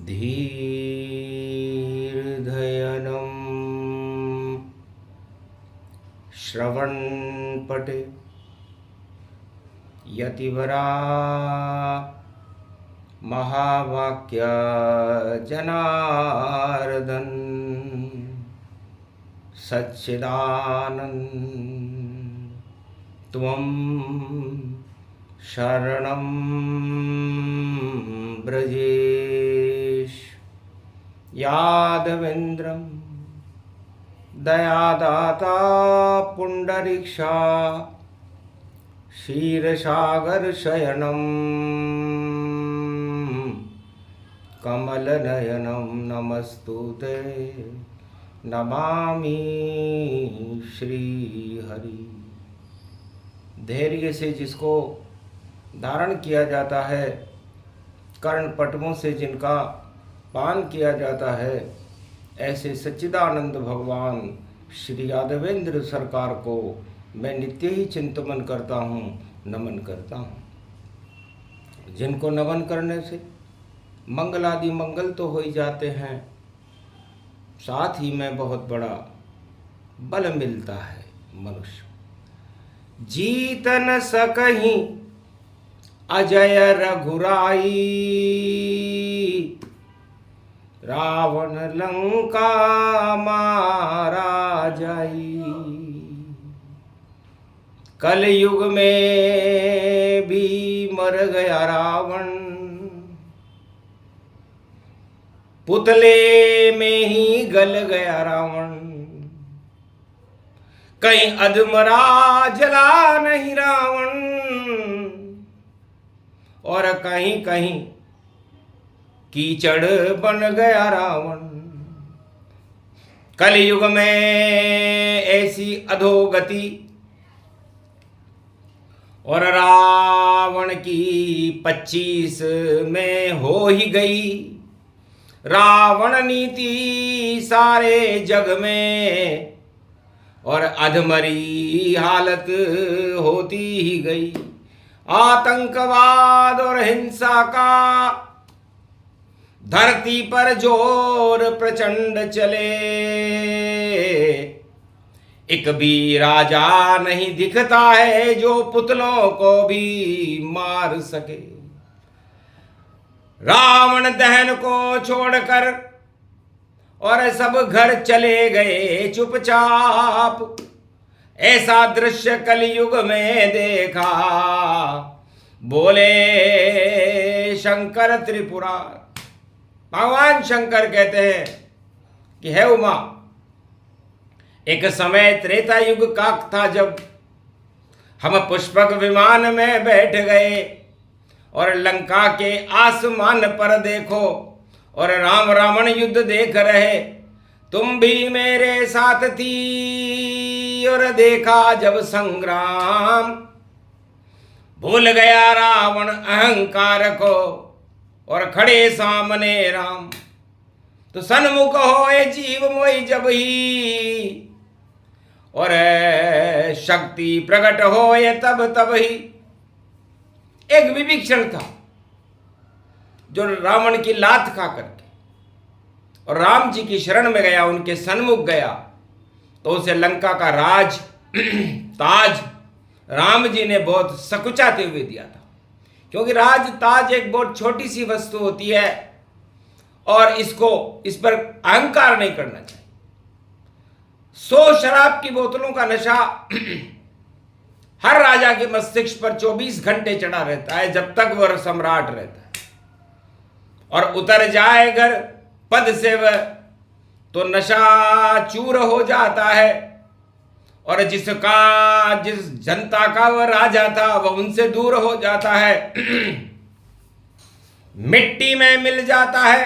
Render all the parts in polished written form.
धीर्धयनं श्रवणपटे यतिवरा महावाक्य जनार्दन सच्चिदानंद त्वं शरणं ब्रजेश यादवेन्द्रं दयादाता पुंडरीक्षा क्षीरसागर शयनं कमलनयनं नमस्तुते नमामि श्रीहरि। धैर्य से जिसको धारण किया जाता है, कर्णपटमों से जिनका पान किया जाता है, ऐसे सच्चिदानंद भगवान श्री यादवेंद्र सरकार को मैं नित्य ही चिंतन करता हूँ, नमन करता हूँ। जिनको नमन करने से मंगल आदि मंगल तो हो ही जाते हैं, साथ ही में बहुत बड़ा बल मिलता है मनुष्य। जीत न सकहीं अजय रघुराई, रावण लंका मारा जाई। कलयुग में भी मर गया रावण, पुतले में ही गल गया रावण। कहीं अधमरा जला नहीं रावण, और कहीं कहीं कीचड़ बन गया रावण। कलयुग में ऐसी अधोगति, और रावण की 25 में हो ही गई। रावण नीति सारे जग में, और अधमरी हालत होती ही गई। आतंकवाद और हिंसा का धरती पर जोर प्रचंड चले, एक भी राजा नहीं दिखता है जो पुतलों को भी मार सके। रावण दहन को छोड़कर और सब घर चले गए चुपचाप। ऐसा दृश्य कलयुग में देखा, बोले शंकर त्रिपुरार। भगवान शंकर कहते हैं कि है उमा, एक समय त्रेता युग का था जब हम पुष्पक विमान में बैठ गए और लंका के आसमान पर देखो और राम रावण युद्ध देख रहे। तुम भी मेरे साथ थी और देखा जब संग्राम। भूल गया रावण अहंकार को और खड़े सामने राम। तो सन्मुख होए जीव मोई जब ही, और शक्ति प्रकट होए तब तब ही। एक विभीषण था जो रावण की लात खा करके और राम जी की शरण में गया, उनके सन्मुख गया, तो उसे लंका का राज ताज राम जी ने बहुत सकुचाते हुए दिया था। क्योंकि राज ताज एक बहुत छोटी सी वस्तु होती है और इस पर अहंकार नहीं करना चाहिए। 100 शराब की बोतलों का नशा हर राजा के मस्तिष्क पर 24 घंटे चढ़ा रहता है जब तक वह सम्राट रहता है, और उतर जाए घर पद से वह तो नशा चूर हो जाता है। और जिस जनता का वह राजा था वह उनसे दूर हो जाता है, मिट्टी में मिल जाता है,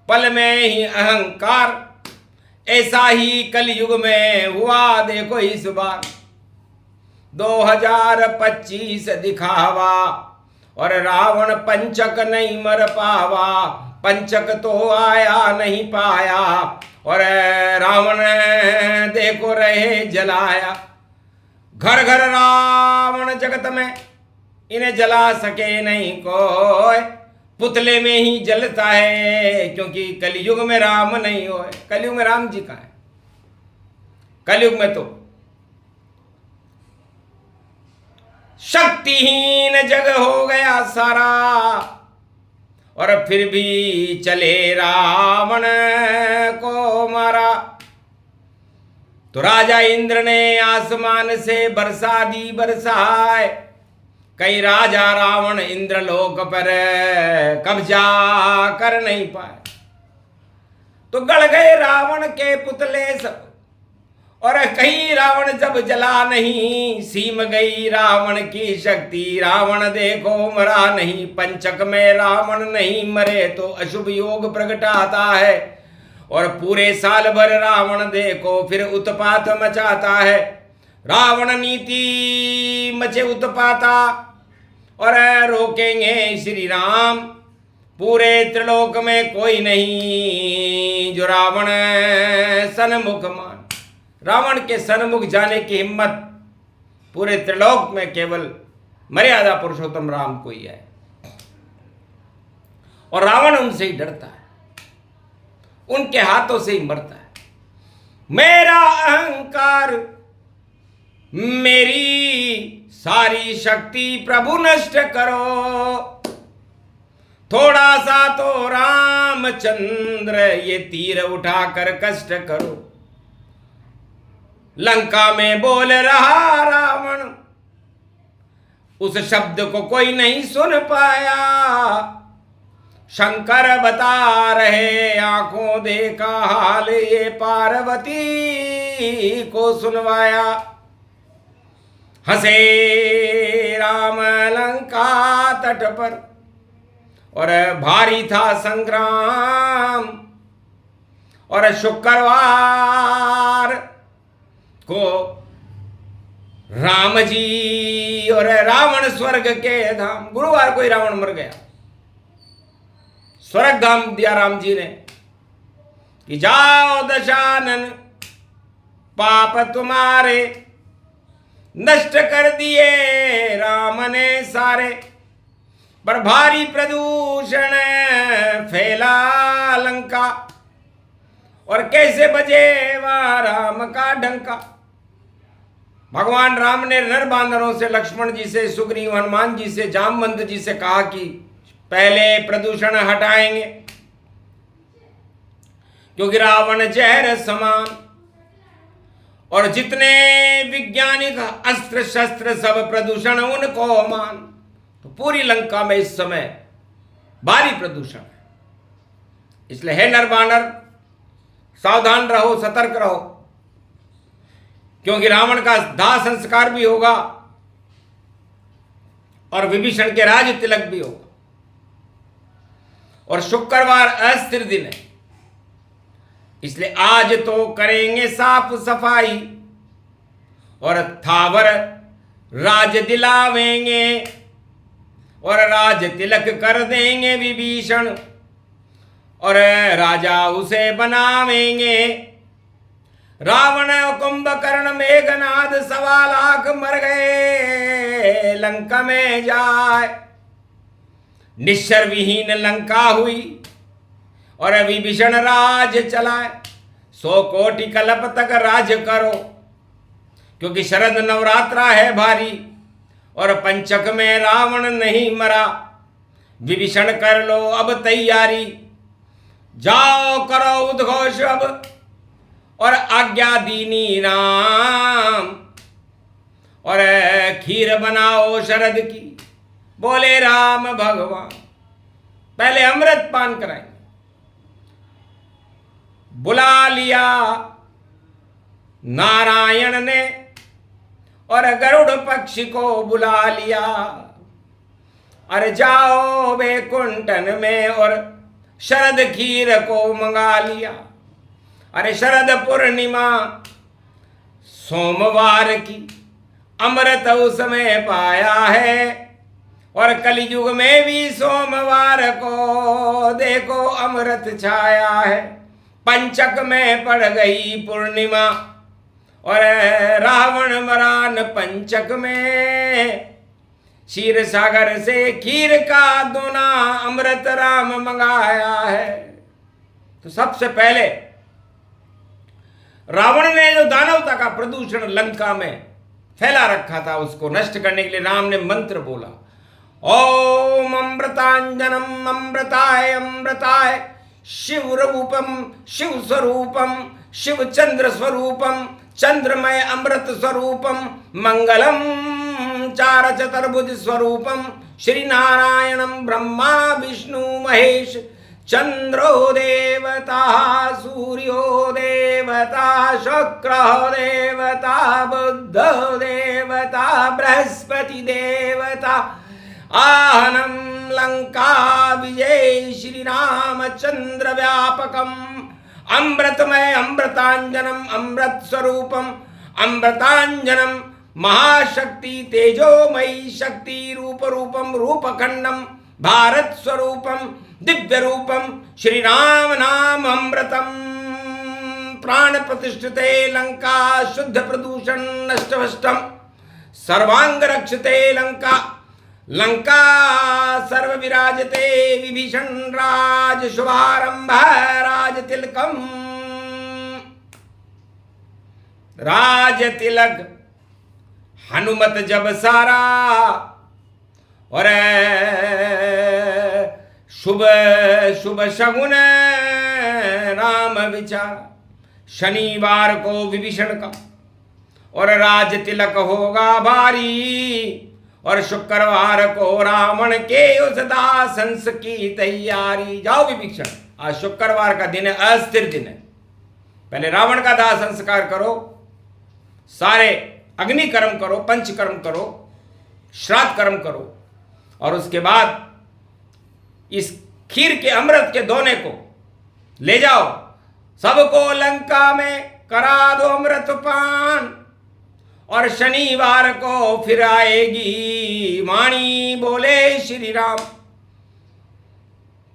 पल में ही अहंकार। ऐसा ही कलयुग में हुआ देखो इस बार। 2025 दिखावा और रावण पंचक नहीं मर पावा। पंचक तो आया नहीं पाया और रावण देखो रहे जलाया। घर घर रावण जगत में इन्हें जला सके नहीं कोई। पुतले में ही जलता है, क्योंकि कलयुग में राम नहीं हो। कलयुग में राम जी कहाँ है? कलयुग में तो शक्तिहीन जग हो गया सारा, और फिर भी चले रावण को मारा। तो राजा इंद्र ने आसमान से बरसा दी बरसाए, कई राजा रावण इंद्रलोक पर कब्जा कर नहीं पाए। तो गड़ गए रावण के पुतले सब, और कहीं रावण जब जला नहीं, सीम गई रावण की शक्ति, रावण देखो मरा नहीं। पंचक में रावण नहीं मरे तो अशुभ योग प्रगटाता है, और पूरे साल भर रावण देखो फिर उत्पात मचाता है। रावण नीति मचे उत्पाता, और रोकेंगे श्री राम। पूरे त्रिलोक में कोई नहीं जो रावण सन्मुख मान। रावण के सन्मुख जाने की हिम्मत पूरे त्रिलोक में केवल मर्यादा पुरुषोत्तम राम को ही है, और रावण उनसे ही डरता है, उनके हाथों से ही मरता है। मेरा अहंकार मेरी सारी शक्ति प्रभु नष्ट करो, थोड़ा सा तो रामचंद्र ये तीर उठाकर कष्ट करो। लंका में बोल रहा रावण, उस शब्द को कोई नहीं सुन पाया। शंकर बता रहे आंखों देखा हाल, ये पार्वती को सुनवाया। हंसे राम लंका तट पर, और भारी था संग्राम। और शुक्रवार को राम जी और रावण स्वर्ग के धाम, गुरुवार को ही रावण मर गया। स्वर्ग धाम दिया राम जी ने कि जाओ दशानन पाप तुम्हारे नष्ट कर दिए राम ने सारे। पर भारी प्रदूषण फैला लंका, और कैसे बजे वहां राम का डंका। भगवान राम ने नर बांदरों से, लक्ष्मण जी से, सुग्रीव हनुमान जी से, जामवंत जी से कहा कि पहले प्रदूषण हटाएंगे, क्योंकि रावण जहर समान। और जितने वैज्ञानिक अस्त्र शस्त्र सब प्रदूषण उनको मान। तो पूरी लंका में इस समय भारी प्रदूषण है। इसलिए हे नर बानर, सावधान रहो, सतर्क रहो, क्योंकि रावण का दाह संस्कार भी होगा और विभीषण के राज तिलक भी होगा। और शुक्रवार अस्थिर दिन है, इसलिए आज तो करेंगे साफ सफाई, और थावर राज दिलावेंगे, और राज तिलक कर देंगे विभीषण, और राजा उसे बनावेंगे। रावण कुंभकर्ण मेघनाद 1.25 लाख मर गए लंका में जाए। निश्चर विहीन लंका हुई, और विभीषण राज चलाए। 100 कोटि कल्प तक राज करो, क्योंकि शरद नवरात्रा है भारी, और पंचक में रावण नहीं मरा। विभीषण कर लो अब तैयारी, जाओ करो उद्घोष अब, और आज्ञा दीनी राम। और खीर बनाओ शरद की, बोले राम भगवान। पहले अमृत पान कराएंगे। बुला लिया नारायण ने, और गरुड़ पक्षी को बुला लिया। अरे जाओ वैकुंठन में, और शरद खीर को मंगा लिया। अरे शरद पूर्णिमा सोमवार की, अमृत उसमें पाया है। और कलयुग में भी सोमवार को देखो अमृत छाया है। पंचक में पड़ गई पूर्णिमा, और रावण मरान पंचक में। क्षीर सागर से खीर का दोना अमृत राम मंगाया है। तो सबसे पहले रावण ने जो दानवता का प्रदूषण लंका में फैला रखा था, उसको नष्ट करने के लिए राम ने मंत्र बोला, ओम अमृतांजनम अमृताय अमृताय शिव रूपम शिव स्वरूपम शिव चंद्र स्वरूपम चंद्रमय अमृत स्वरूपम मंगलम चार चतुर्भुज स्वरूपम श्री नारायणम ब्रह्मा विष्णु महेश चंद्रो देवता सूर्यो देवता शुक्र देवता बुध देवता बृहस्पति देवता आहनम लंका विजय श्री रामचंद्र व्यापकम अमृतमय अमृतांजनम अमृत स्वरूपम अमृतांजनम महाशक्ति तेजोमयी शक्ति रूप रूपम रूपखंडम भारत स्वरूपम दिव्य रूपम श्री राम नाम अमृतम प्राण प्रतिष्ठिते लंका शुद्ध प्रदूषण नष्टभष्टम सर्वांग रक्षते लंका लंका सर्व विराजते विभीषण राज शुभारंभ राज तिलकम। राज तिलक हनुमत जब सारा और शुभ शुभ शगुन राम विचार। शनिवार को विभीषण का और राज तिलक होगा भारी और शुक्रवार को रावण के उस दासंस की तैयारी। जाओ विभीषण, आज शुक्रवार का दिन है, अस्थिर दिन है। पहले रावण का दाह संस्कार करो, सारे अग्नि कर्म करो, पंच कर्म करो, श्राद्ध कर्म करो और उसके बाद इस खीर के अमृत के दोने को ले जाओ, सबको लंका में करा दो अमृत पान और शनिवार को फिर आएगी वाणी बोले श्री राम।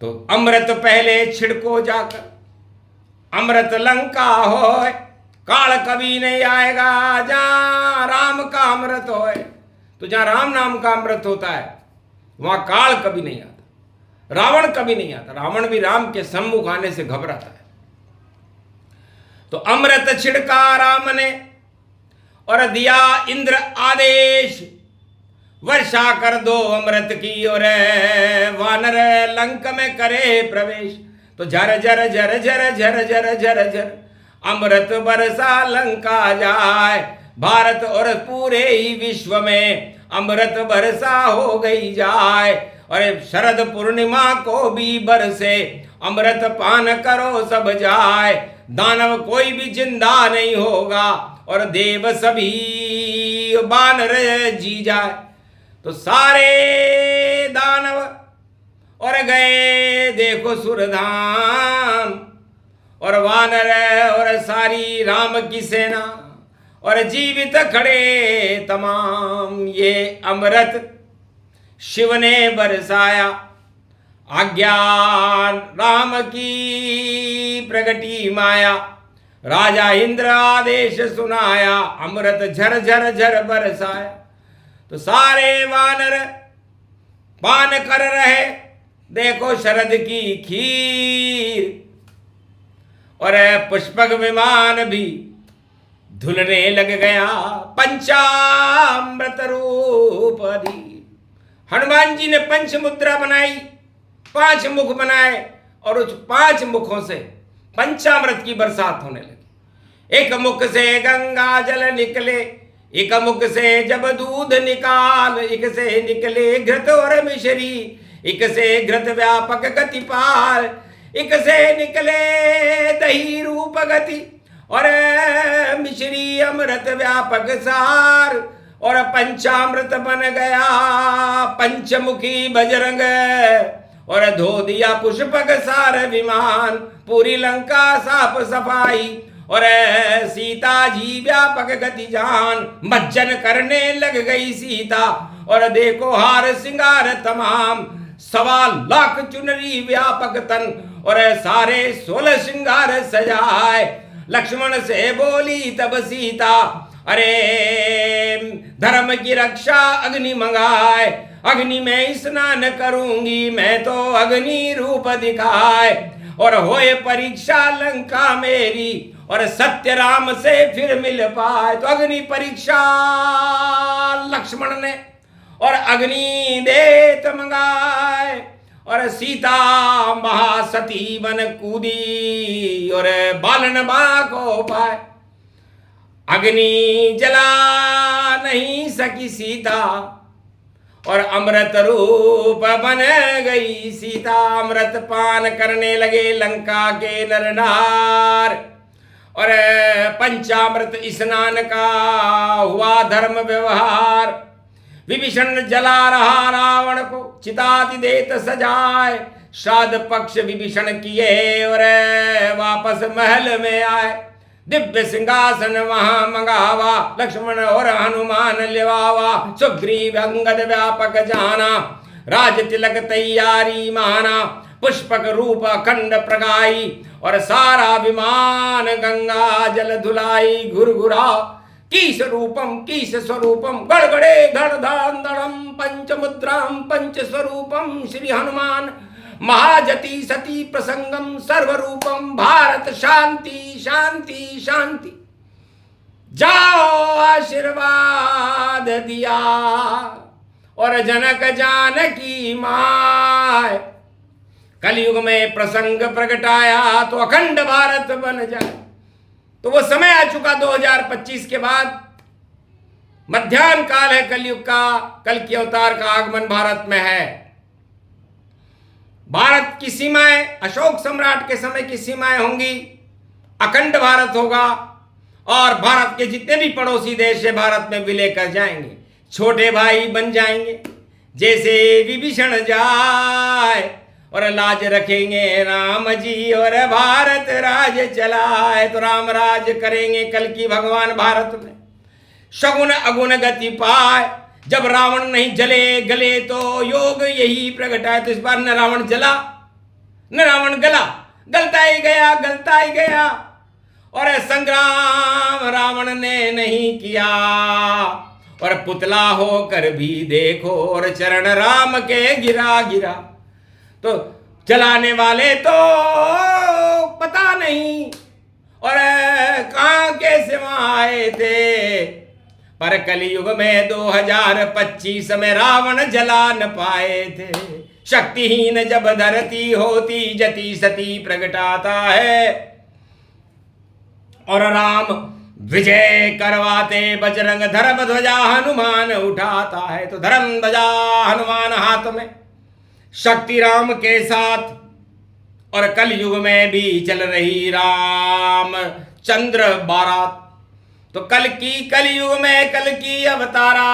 तो अमृत पहले छिड़को जाकर, अमृत लंका होए, काल कभी नहीं आएगा जहां राम का अमृत होए। तो जहां राम नाम का अमृत होता है वहां काल कभी नहीं आता, रावण कभी नहीं आता। रावण भी राम के सम्मुख आने से घबराता है। तो अमृत छिड़का राम ने और दिया इंद्र आदेश, वर्षा कर दो अमृत की और वानर लंक में करे प्रवेश। तो झर झर झर झर झर झर झर झर अमृत बरसा लंका जाए, भारत और पूरे ही विश्व में अमृत बरसा हो गई जाए। और शरद पूर्णिमा को भी बरसे, अमृत पान करो सब जाए। दानव कोई भी जिंदा नहीं होगा और देव सभी बानर जी जाए। तो सारे दानव और गए देखो सुरधाम और वानर और सारी राम की सेना और जीवित खड़े तमाम। ये अमृत शिव ने बरसाया, आज्ञा राम की प्रगटी माया। राजा इंद्र आदेश सुनाया, अमृत झर झर झर बरसाया। तो सारे वानर पान कर रहे देखो शरद की खीर और पुष्पक विमान भी धुलने लग गया पंचामृत रूप धी। हनुमान जी ने पंच मुद्रा बनाई, 5 मुख बनाए और उस 5 मुखों से पंचामृत की बरसात होने लगी। एक मुख से गंगा जल निकले, एक मुख से जब दूध निकाल, एक से निकले घृत और मिश्री, एक से घृत व्यापक गति पार, एक से निकले दही रूप गति और मिश्री अमृत व्यापक सार। और पंचामृत बन गया पंचमुखी बजरंग और धो दिया पुष्पक सार विमान। पूरी लंका साफ सफाई और सीता जी व्यापक गति जान। मज्जन करने लग गई सीता और देखो हार सिंगार तमाम। 1.25 लाख चुनरी व्यापक तन और सारे 16 श्रृंगार सजाए। लक्ष्मण से बोली तब सीता, अरे धर्म की रक्षा अग्नि मंगाए, अग्नि में स्नान करूंगी मैं तो अग्नि रूप दिखाए, और होए परीक्षा लंका मेरी और सत्य राम से फिर मिल पाए। तो अग्नि परीक्षा लक्ष्मण ने और अग्नि देत मंगाए, और सीता महासती बन कूदी और बालन मां को पाए। अग्नि जला नहीं सकी सीता और अमृत रूप बन गई सीता। अमृत पान करने लगे लंका के नर नार, और पंचामृत स्नान का हुआ धर्म व्यवहार। विभीषण जला रहा रावण को चिताति देत सजाए, श्राद्ध पक्ष विभीषण किए और वापस महल में आए। दिव्य सिंहासन वहां मंगावा, लक्ष्मण और हनुमान लिवावा। सुग्रीव अंगद व्यापक जाना, राज तिलक तैयारी माना। पुष्पक रूप अखंड प्रगाई और सारा विमान गंगा जल धुलाई। घुरघुरा कीस रूपम कीस स्वरूपम, गड़गड़े गड़धड़म पंचमुद्राम पंच स्वरूपम। श्री हनुमान महाजति सती प्रसंगम सर्वरूपम। भारत शांति शांति शांति। जाओ आशीर्वाद दिया और जनक जानकी माय। कलयुग में प्रसंग प्रगटाया तो अखंड भारत बन जाए। तो वो समय आ चुका 2025 के बाद, मध्याह्न काल है कलयुग का। कल की अवतार का आगमन भारत में है। भारत की सीमाएं अशोक सम्राट के समय की सीमाएं होंगी, अखंड भारत होगा, और भारत के जितने भी पड़ोसी देश है भारत में विलय कर जाएंगे, छोटे भाई बन जाएंगे। जैसे विभीषण जाए और लाज रखेंगे राम जी और भारत राज चलाए, तो राम राज करेंगे कल की भगवान भारत में। शगुन अगुन गति पाए, जब रावण नहीं जले गले तो योग यही प्रगटाए। तो इस बार न रावण जला न रावण गला, गलता ही गया गलता ही गया। और संग्राम रावण ने नहीं किया, और पुतला होकर भी देखो और चरण राम के गिरा गिरा। तो जलाने वाले तो पता नहीं और कहां कैसे वहां आए थे, पर कलयुग में 2025 में रावण जला न पाए थे। शक्तिहीन जब धरती होती जति सती प्रगटाता है, और राम विजय करवाते बजरंग धर्म ध्वजा हनुमान उठाता है। तो धर्म ध्वजा हनुमान हाथ में, शक्ति राम के साथ, और कलयुग में भी चल रही राम चंद्र बारात। तो कलयुग में कल की अवतारा,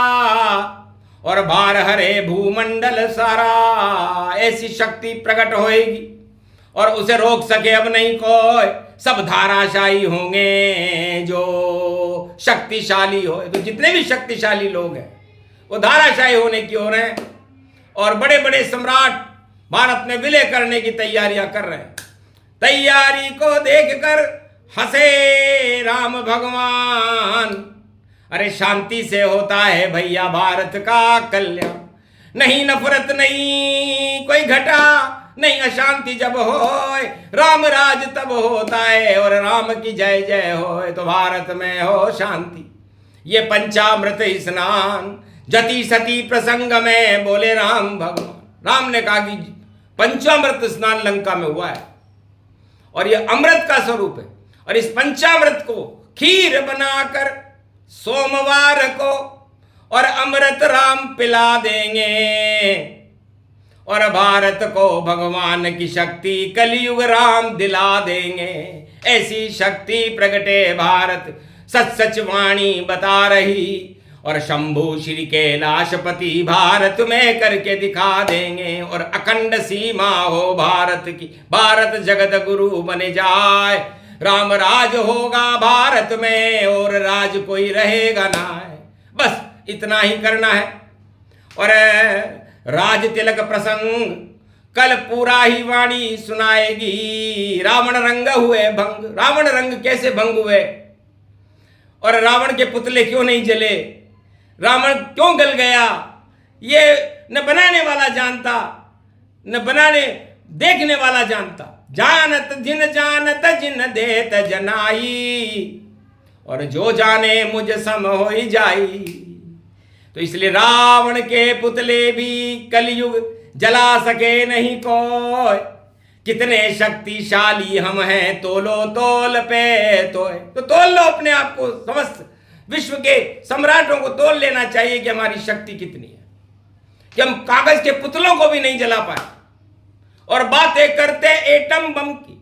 और भार हरे भूमंडल सारा। ऐसी शक्ति प्रकट होएगी और उसे रोक सके अब नहीं कोई। सब धाराशाही होंगे जो शक्तिशाली हो। तो जितने भी शक्तिशाली लोग हैं वो धाराशाही होने की ओर हैं, और बड़े बड़े सम्राट भारत में विलय करने की तैयारियां कर रहे हैं। तैयारी को देखकर हंसे राम भगवान। अरे शांति से होता है भैया भारत का कल्याण, नहीं नफरत नहीं कोई घटा, नहीं अशांति जब होए राम राज तब होता है, और राम की जय जय होए तो भारत में हो शांति। ये पंचामृत स्नान जति सती प्रसंग में बोले राम भगवान। राम ने कहा कि पंचामृत स्नान लंका में हुआ है, और ये अमृत का स्वरूप है, और इस पंचामृत को खीर बनाकर सोमवार को और अमृत राम पिला देंगे, और भारत को भगवान की शक्ति कलयुग राम दिला देंगे। ऐसी शक्ति प्रगटे भारत सच सच वाणी बता रही, और शंभु श्री कैलाशपति भारत में करके दिखा देंगे। और अखंड सीमा हो भारत की, भारत जगत गुरु बने जाए। राम राज होगा भारत में और राज कोई रहेगा ना है। बस इतना ही करना है। और राज तिलक प्रसंग कल पूरा ही वाणी सुनाएगी। रावण रंग हुए भंग। रावण रंग कैसे भंग हुए और रावण के पुतले क्यों नहीं जले? रावण क्यों गल गया ये न बनाने वाला जानता, न बनाने देखने वाला जानता। जानत जिन देत जनाई, और जो जाने मुझ सम होई जाई। तो इसलिए रावण के पुतले भी कलयुग जला सके नहीं कोई। कितने शक्तिशाली हम हैं तोलो तोल पे तो तोल लो अपने आप को। समस्त विश्व के सम्राटों को तोल लेना चाहिए कि हमारी शक्ति कितनी है, कि हम कागज के पुतलों को भी नहीं जला पाए और बातें करते एटम बम की,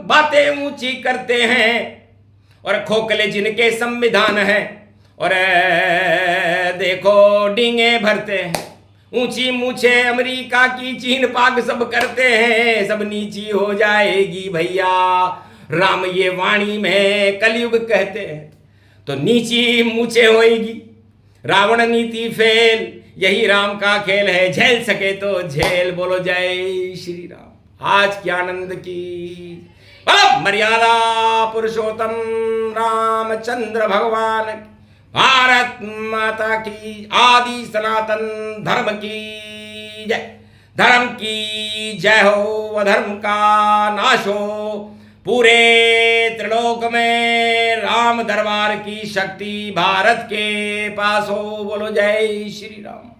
बातें ऊंची करते हैं और खोखले जिनके संविधान है और देखो डींगे भरते हैं। ऊंची मूछे अमेरिका की, चीन पाक सब करते हैं, सब नीची हो जाएगी भैया। राम ये वाणी में कलयुग कहते हैं, तो नीची मूछे होएगी। रावण नीति फेल, यही राम का खेल है। झेल सके तो झेल। बोलो जय श्री राम। आज की आनंद की मर्यादा पुरुषोत्तम रामचंद्र भगवान की, भारत माता की, आदि सनातन धर्म की जय। धर्म की जय हो, अधर्म का नाश हो। पूरे त्रिलोक में राम दरबार की शक्ति भारत के पास हो। बोलो जय श्री राम।